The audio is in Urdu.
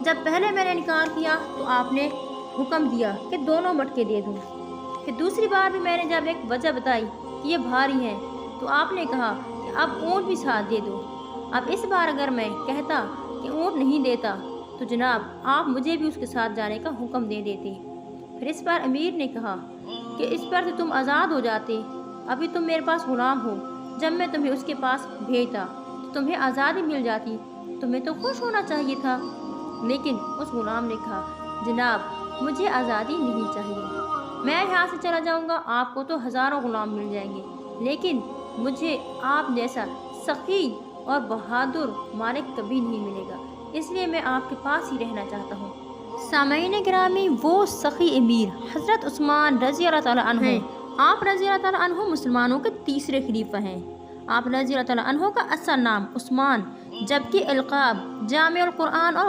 جب پہلے میں نے انکار کیا تو آپ نے حکم دیا کہ دونوں مٹکے دے دوں۔ پھر دوسری بار بھی میں نے جب ایک وجہ بتائی کہ یہ بھاری ہیں تو آپ نے کہا کہ اب اونٹ بھی ساتھ دے دو۔ اب اس بار اگر میں کہتا کہ اونٹ نہیں دیتا تو جناب آپ مجھے بھی اس کے ساتھ جانے کا حکم دے دیتے۔ پھر اس بار امیر نے کہا کہ اس پر سے تم آزاد ہو جاتے، ابھی تم میرے پاس غلام ہو، جب میں تمہیں اس کے پاس بھیجتا تو تمہیں آزادی مل جاتی، تمہیں تو خوش ہونا چاہیے تھا۔ لیکن اس غلام نے کہا جناب مجھے آزادی نہیں چاہیے، میں یہاں سے چلا جاؤں گا، آپ کو تو ہزاروں غلام مل جائیں گے، لیکن مجھے آپ جیسا سخی اور بہادر مالک کبھی نہیں ملے گا، اس لیے میں آپ کے پاس ہی رہنا چاہتا ہوں۔ سامعین گرامی، وہ سخی امیر حضرت عثمان رضی اللہ تعالیٰ عنہ ہیں۔ آپ رضی اللہ تعالیٰ عنہ مسلمانوں کے تیسرے خلیفہ ہیں۔ آپ رضی اللہ تعالیٰ عنہ کا اصل نام عثمان جبکہ القاب جامع القرآن اور